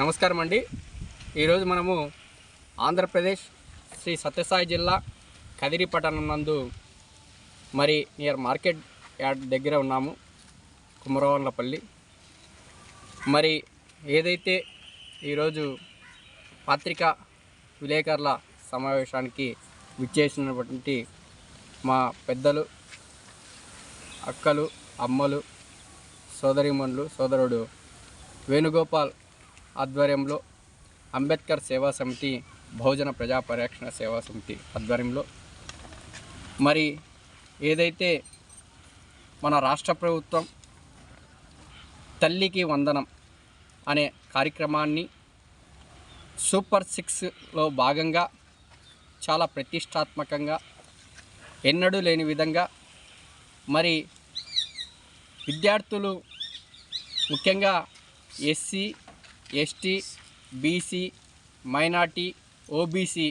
నమస్కారం అండి. ఈరోజు మనము ఆంధ్రప్రదేశ్ శ్రీ సత్యసాయి జిల్లా కదిరి పట్టణం నందు మరి నియర్ మార్కెట్ యార్డ్ దగ్గర ఉన్నాము, కుమరవన్లపల్లి. మరి ఏదైతే ఈరోజు పత్రికా విలేకరుల సమావేశానికి విచ్చేసినటువంటి మా పెద్దలు, అక్కలు, అమ్మలు, సోదరిమణులు, సోదరుడు వేణుగోపాల్ ఆధ్వర్యంలో అంబేద్కర్ సేవా సమితి, బహుజన ప్రజా పరిరక్షణ సేవా సమితి ఆధ్వర్యంలో మరి ఏదైతే మన రాష్ట్ర ప్రభుత్వం తల్లికి వందనం అనే కార్యక్రమాన్ని సూపర్ 6లో భాగంగా చాలా ప్రతిష్టాత్మకంగా ఎన్నడూ లేని విధంగా మరి విద్యార్థులు ముఖ్యంగా SC, ST, BC, minority, OBC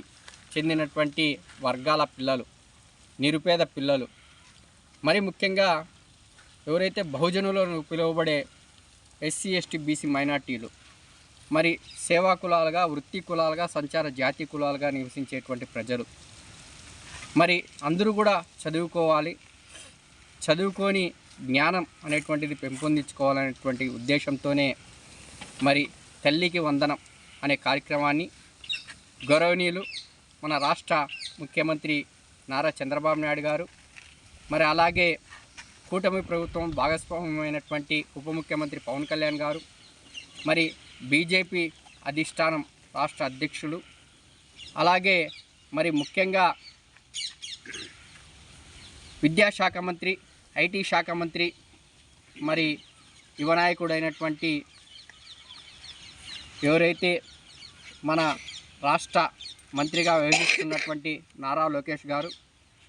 చెందినటువంటి వర్గాల పిల్లలు, నిరుపేద పిల్లలు, మరి ముఖ్యంగా ఎవరైతే బహుజనులను పిలువబడే ఎస్సీ, ఎస్టీ, బీసీ, మైనార్టీలు మరి సేవా కులాలుగా, వృత్తి కులాలుగా, సంచార జాతి కులాలుగా నివసించేటువంటి ప్రజలు మరి అందరూ కూడా చదువుకోవాలి, చదువుకొని జ్ఞానం అనేటువంటిది పెంపొందించుకోవాలనేటువంటి ఉద్దేశంతోనే మరి తల్లికి వందనం అనే కార్యక్రమాన్ని గౌరవనీయులు మన రాష్ట్ర ముఖ్యమంత్రి నారా చంద్రబాబు నాయుడు గారు, మరి అలాగే కూటమి ప్రభుత్వం భాగస్వామ్యమైనటువంటి ఉప ముఖ్యమంత్రి పవన్ కళ్యాణ్ గారు, మరి బీజేపీ అధిష్టానం రాష్ట్ర అధ్యక్షులు, అలాగే మరి ముఖ్యంగా విద్యాశాఖ మంత్రి, ఐటీ శాఖ మంత్రి, మరి యువనాయకుడైనటువంటి ఎవరైతే మన రాష్ట్ర మంత్రిగా వ్యవహరిస్తున్నటువంటి నారా లోకేష్ గారు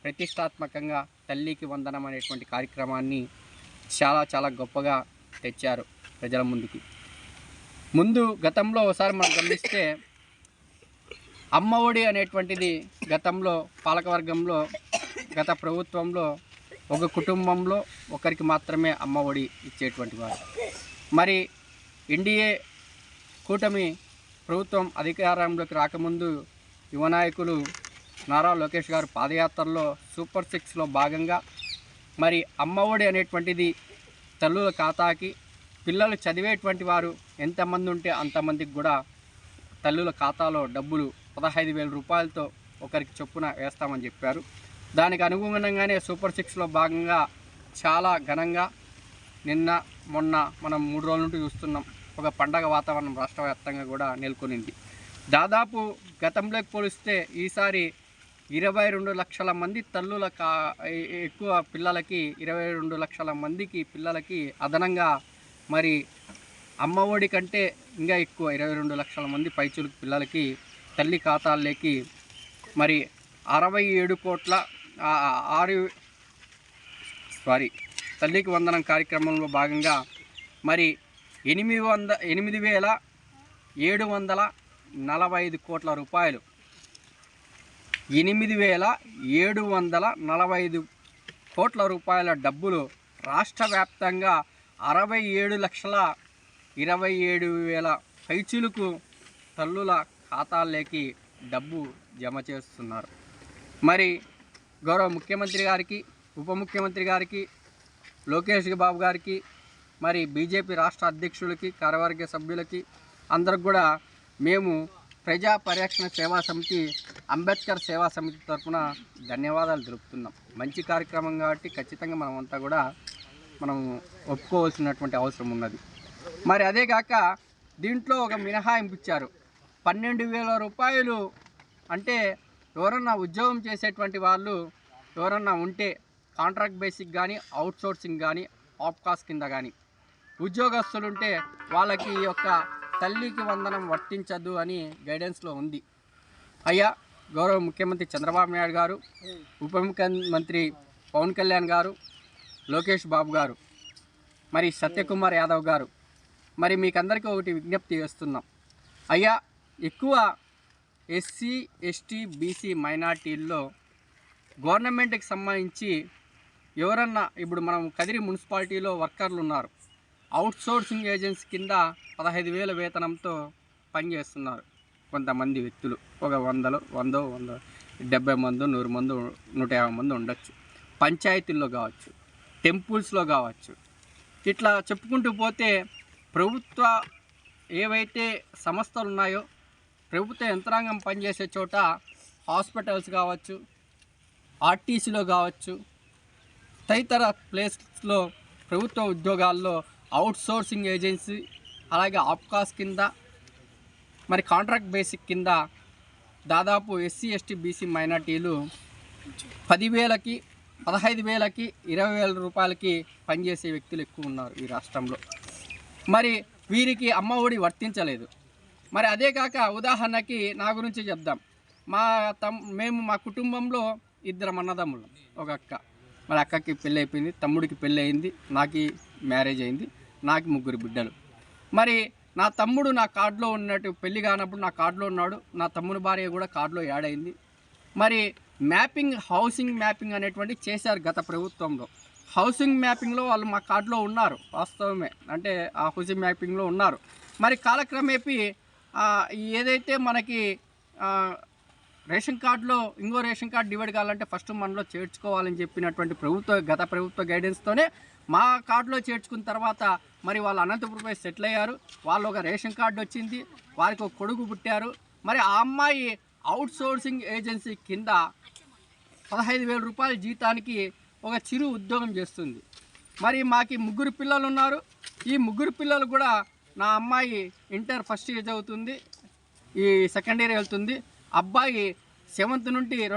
ప్రతిష్టాత్మకంగా తల్లికి వందనం అనేటువంటి కార్యక్రమాన్ని చాలా గొప్పగా తెచ్చారు ప్రజల ముందుకి. గతంలో ఒకసారి మనం గమనిస్తే అమ్మ ఒడి అనేటువంటిది గతంలో పాలకవర్గంలో, గత ప్రభుత్వంలో ఒక కుటుంబంలో ఒకరికి మాత్రమే అమ్మ ఒడి ఇచ్చేటువంటి వారు. మరి ఎన్డీఏ కూటమి ప్రభుత్వం అధికారంలోకి రాకముందు యువనాయకులు నారా లోకేష్ గారు పాదయాత్రలో సూపర్ 6లో భాగంగా మరి అమ్మ ఒడి అనేటువంటిది తల్లుల ఖాతాకి, పిల్లలు చదివేటువంటి వారు ఎంతమంది ఉంటే అంతమందికి కూడా తల్లుల ఖాతాలో డబ్బులు 15,000 రూపాయలతో ఒకరికి చొప్పున వేస్తామని చెప్పారు. దానికి అనుగుణంగానే సూపర్ 6లో భాగంగా చాలా ఘనంగా నిన్న మొన్న మనం 3 రోజుల నుండి చూస్తున్నాం. ఒక పండగ వాతావరణం రాష్ట్ర వ్యాప్తంగా కూడా నెలకొనింది. దాదాపు గతంలోకి పోలిస్తే ఈసారి 22 లక్షల మంది తల్లుల ఎక్కువ పిల్లలకి, 22 లక్షల మందికి పిల్లలకి అదనంగా మరి అమ్మ ఒడి కంటే ఇంకా ఎక్కువ 22 లక్షల మంది పైచులకు పిల్లలకి తల్లి ఖాతాల్లోకి మరి 67 కోట్ల తల్లికి వందనం కార్యక్రమంలో భాగంగా మరి 8,745 కోట్ల రూపాయలు, 8,745 కోట్ల రూపాయల డబ్బులు రాష్ట్ర వ్యాప్తంగా 67,27,000 పైచులకు తల్లుల ఖాతాల్లోకి డబ్బు జమ చేస్తున్నారు. మరి గౌరవ ముఖ్యమంత్రి గారికి, ఉప ముఖ్యమంత్రి గారికి, లోకేష్ బాబు గారికి, మరి బీజేపీ రాష్ట్ర అధ్యక్షులకి, కార్యవర్గ సభ్యులకి అందరికి కూడా మేము ప్రజా పరిరక్షణ సేవా సమితి, అంబేద్కర్ సేవా సమితి తరఫున ధన్యవాదాలు తెలుపుతున్నాం. మంచి కార్యక్రమం కాబట్టి ఖచ్చితంగా మనమంతా కూడా మనం ఒప్పుకోవాల్సినటువంటి అవసరం ఉన్నది. మరి అదే కాక దీంట్లో ఒక మినహాయింపు ఇచ్చారు. 12,000 రూపాయలు అంటే ఎవరన్నా ఉద్యోగం చేసేటువంటి వాళ్ళు ఎవరన్నా ఉంటే కాంట్రాక్ట్ బేసిక్ కానీ, అవుట్సోర్సింగ్ కానీ, ఆప్కాస్ కింద కానీ ఉద్యోగస్తులుంటే వాళ్ళకి ఈ యొక్క తల్లికి వందనం వర్తించదు అని గైడెన్స్లో ఉంది. అయ్యా గౌరవ ముఖ్యమంత్రి చంద్రబాబు నాయుడు గారు, ఉప ముఖ్యమంత్రి పవన్ కళ్యాణ్ గారు, లోకేష్ బాబు గారు, మరి సత్యకుమార్ యాదవ్ గారు, మరి మీకందరికీ ఒకటి విజ్ఞప్తి చేస్తున్నాం. అయ్యా ఎక్కువ ఎస్సీ, ఎస్టీ, బీసీ, మైనార్టీల్లో గవర్నమెంట్కి సంబంధించి ఎవరన్నా ఇప్పుడు మనం కదిరి మున్సిపాలిటీలో వర్కర్లు ఉన్నారు, అవుట్సోర్సింగ్ ఏజెన్సీ కింద 15,000 వేతనంతో పనిచేస్తున్నారు కొంతమంది వ్యక్తులు. ఒక 70 మంది, 100 మంది, 150 మంది ఉండొచ్చు. పంచాయతీల్లో కావచ్చు, టెంపుల్స్లో కావచ్చు. ఇట్లా చెప్పుకుంటూ పోతే ప్రభుత్వ ఏవైతే సంస్థలు ఉన్నాయో, ప్రభుత్వ యంత్రాంగం పనిచేసే చోట హాస్పిటల్స్ కావచ్చు, ఆర్టీసీలో కావచ్చు, తదితర ప్లేస్లో ప్రభుత్వ ఉద్యోగాల్లో అవుట్సోర్సింగ్ ఏజెన్సీ, అలాగే ఆప్కాస్ కింద, మరి కాంట్రాక్ట్ బేసిక్ కింద దాదాపు ఎస్సీ, ఎస్టీ, బీసీ మైనార్టీలు 10,000కి, 15,000కి, 20,000 రూపాయలకి పనిచేసే వ్యక్తులు ఎక్కువ ఉన్నారు ఈ రాష్ట్రంలో. మరి వీరికి అమ్మ ఒడి వర్తించలేదు. మరి అదే కాక ఉదాహరణకి నా గురించి చెప్దాం. మేము మా కుటుంబంలో 2 అన్నదమ్ములు, ఒక అక్క. మరి అక్కకి పెళ్ళి అయిపోయింది, తమ్ముడికి పెళ్ళి అయింది, నాకు మ్యారేజ్ అయింది, నాకు 3 బిడ్డలు. మరి నా తమ్ముడు నా కార్డులో ఉన్నట్టు, పెళ్ళి కానప్పుడు నా కార్డులో ఉన్నాడు, నా తమ్ముని భార్య కూడా కార్డులో యాడ్ అయింది. మరి హౌసింగ్ మ్యాపింగ్ అనేటువంటి చేశారు గత ప్రభుత్వంలో. హౌసింగ్ మ్యాపింగ్లో వాళ్ళు మా కార్డులో ఉన్నారు, వాస్తవమే, అంటే ఆ హౌసింగ్ మ్యాపింగ్లో ఉన్నారు. మరి కాలక్రమేపీ ఏదైతే మనకి రేషన్ కార్డులో ఇంకో రేషన్ కార్డు డివైడ్ కావాలంటే ఫస్ట్ మనలో చేర్చుకోవాలని చెప్పినటువంటి గత ప్రభుత్వ గైడెన్స్తోనే మా కార్డులో చేర్చుకున్న తర్వాత మరి వాళ్ళు అనంతపురంపై సెటిల్ అయ్యారు. వాళ్ళు ఒక రేషన్ కార్డు వచ్చింది, వారికి ఒక కొడుకు పుట్టారు. మరి ఆ అమ్మాయి అవుట్సోర్సింగ్ ఏజెన్సీ కింద 15,000 రూపాయల జీతానికి ఒక చిరు ఉద్యోగం చేస్తుంది. మరి మాకు 3 పిల్లలు ఉన్నారు. ఈ 3 పిల్లలు కూడా, నా అమ్మాయి ఇంటర్ ఫస్ట్ ఇయర్ చదువుతుంది, ఈ సెకండ్ ఇయర్ వెళ్తుంది, అబ్బాయి 7th నుండి